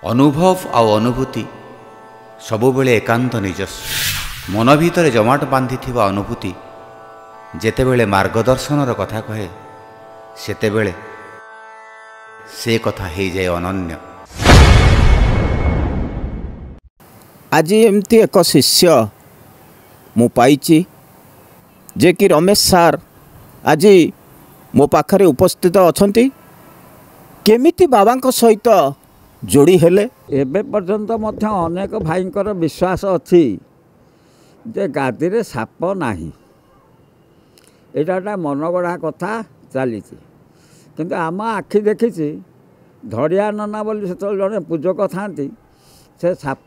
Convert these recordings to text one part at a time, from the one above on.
अनुभव आ अनुभूति सबुबेले एकांत निजस्व मन भितर जमाट बांधि अनुभूति जेतेबेले मार्गदर्शनर कथा कहे सेतेबेले से कथा हो जाए अनन्य। आज एमती एक शिष्य मु पाइछि जे कि रमेश सार आज मो पाखरे उपस्थित अछंती केमिति बाबांको सहित जोड़ी हेले एबे पर्यंत मध्य अनेक भाईंकर विश्वास अच्छी जे गादी रे साप नाही एटा मनगढ़ा कथा चली किंतु आम आखि देखी धड़िया नना बोली से जड़े पूजक था से साप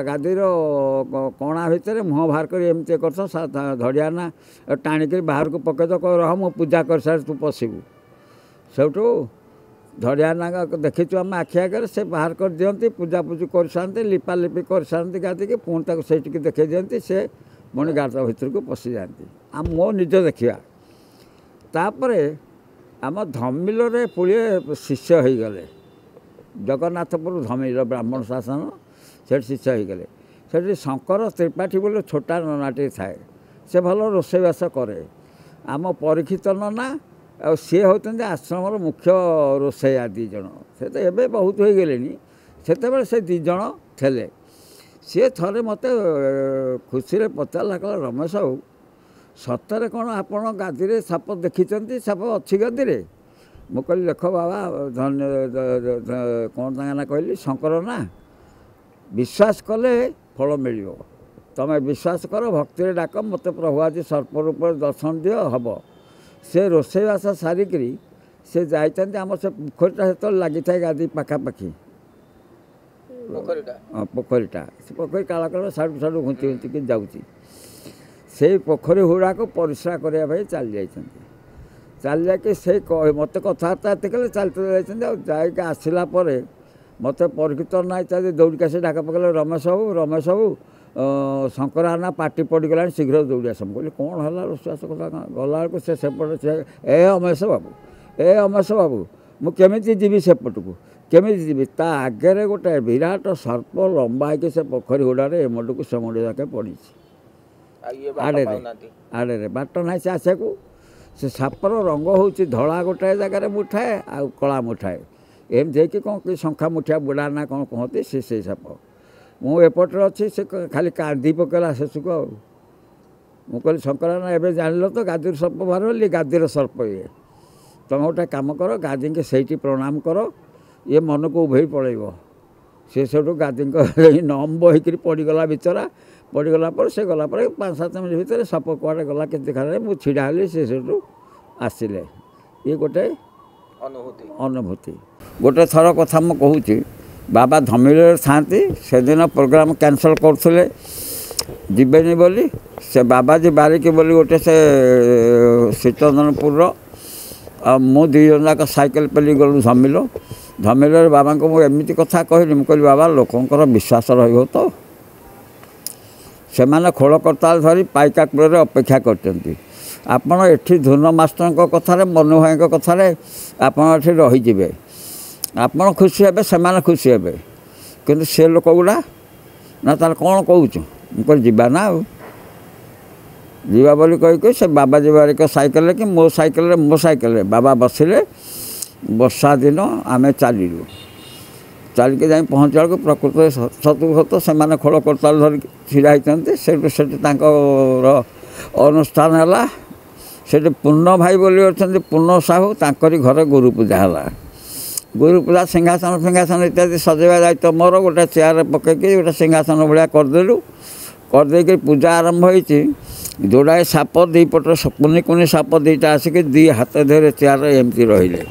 गादी कणा भितर मुह बाहर कर एमती कर धड़िया ना टाणिक बाहर को पकईद कह रह मु पूजा कर सारे तू पशु सेठू धड़िया ना देखीचु आम आखि आगे से बाहर कर दियंती पूजा पूजी कर सारती लिपा लिपि कर सारती गादी की पुणी तक से देखी दियंती से पुणी गाद भितर को पशि जाती आम मो निज देखा तापर आम धमिल पुलिए शिष्य हो गले जगन्नाथपुर धमिल ब्राह्मण शासन से शिष्य हो गले से शंकर त्रिपाठी बोले छोटा ननाटे थाए से भल रोषेईबास करे आम परीक्षित नना आ सी होती आश्रम मुख्य रोषेया दीज से तो एबे बहुत हो गले से से दीज थे सी थे मत खुशी पचारा कह रमेश बाबू सतरे कौन आपण गादी साप देखी साप अच्छी गादी रे मु कहली देख बाबा धन्य कौन ना कहली शंकर ना विश्वास कले फल मिल तमें विश्वास कर भक्ति डाक मत प्रभु आज सर्प रूप दर्शन दियो हम से रोषेईबास सारिक से जाइए आम से पोखरीटा से लगी था गादी पखापाखि पोखरीटा से पोखरी काला काला साड़ू साड़ू घुंची घुंची जाऊँगी से पोखरी हुड़ा को परिश्रा करने चल जाइए चल जाकि से मत कथबार्ता कले चलते जाइए आसला मत परीक्षित ना दौड़िक आस डाक पकड़े रमेश बाबू शंकर आना पार्टी पड़गला शीघ्र दौड़ी आस कहली कौन है रोषेईबास कथा गला बेलू से सेपटे ए अमेश बाबू मुझे जीवी सेपट को केमी जीवी ता आगे गोटे विराट सर्प लंबा है से पोखरी हुड़ारे एमड को सेमड जाके पड़ी आड़े बाट ना से आशा को से सापर रंग हूँ धला गोटाए जगार मुठाए आ कला मुठाए एमती कौन कि शंखा मुठिया बुढ़ा ना कौन कहते से साप मुझे अच्छी से खाली कांदी पकेला शेष को मुझे शंकर ना एवं जान तो गादी सर्प बाहर बोली गादी सर्प ये तुम गोटे कम कर गादी के सही प्रणाम कर ये मन को उभे पड़ेब से सब गादी नम्ब होकर पड़गला बिचरा पड़गला से गला 5-7 मिनट भितर साप कुआड़े गला के देखा मुझे छिड़ा हेली से सब आसिले ये गोटे अनुभूति गोटे थर कथा मु कहूँ बाबा धमिल था से दिन प्रोग्राम कैंसल करते जीवेनि बोली से बाबाजी बारिक बोली गोटे से श्रीचंदनपुर मु दी जन जाक साइकेल पेली गलु धमिल बाबा को मुझे कथा कहली मुझे बाबा लोकंर विश्वास रही तो से खोल करताल धरी पाइका कूल अपेक्षा करते आपण एठी धुन मास्टर कथार मनु भाई कथार आपड़ रहीजे आपण खुशी हे से खुशी हे कि से लोक गुड़ा ना तार कौन कहूँ मुझे जीवा ना जीवा बोली कहीकि से बाबा जीवार साइकेल कि मो साइकेल बाबा बसिले वर्षा दिन आम चलू चलिके जा पहुँचा बेलू प्रकृत सतु से खोल करताल धरिक छिड़ा होती से अनुष्ठान है से पूर्ण भाई बोली अच्छा पूर्ण साहू तांकरी घर गुरु पूजा है गुरु पूजा सिंहासन फिंहासन इत्यादि सजेवा दायित्व मोर गोटे चेयर पकईकि गोटे सिंहासन भाया करदेलु करदे पूजा आरंभ होती जोड़ाए साप दी पट कुनि कुनि साप दीटा आसिक दी हाथ देहरे चेयर एमती रहिले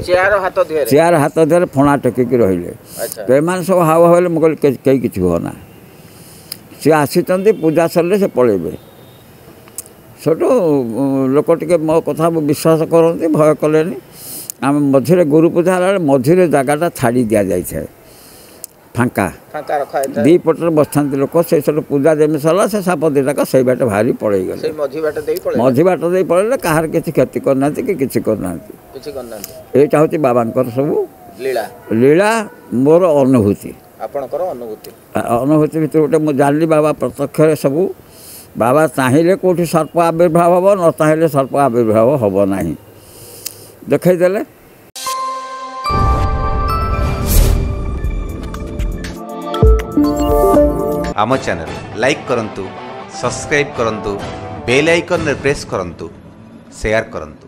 चेयर हाथ देहरे फणा टेकिक रहिले तो एम सब हाव हावे मुझे कहीं किसी होना सी आसी पूजा सरले से पलैबे छोटू लोक टे मो कथा विश्वास करते भय कले आम मझे गुरु पूजा मझे जगटा छाड़ी दि जाए फांका दी पटर बसता लोक से पूजा जमी सरला से साप दीटाक से बाट बाहरी पड़े गले मझी बाट दे पड़े कहार किसी क्षति करना कि किसी करना यहाँ हूँ बाबा सब लीला मोर अनुभूति आपणकर अनुभूति अनुभूति भितर गोटे मुझे जानी बाबा प्रत्यक्ष सबू बाबा चाहिए कौटी सर्प आविर्भाव हम न चाहिए सर्प आविर्भाव हम ना देखईदे आम चैनल लाइक करंतु, सब्सक्राइब करंतु, बेल आइकन रे प्रेस करंतु, शेयर करंतु।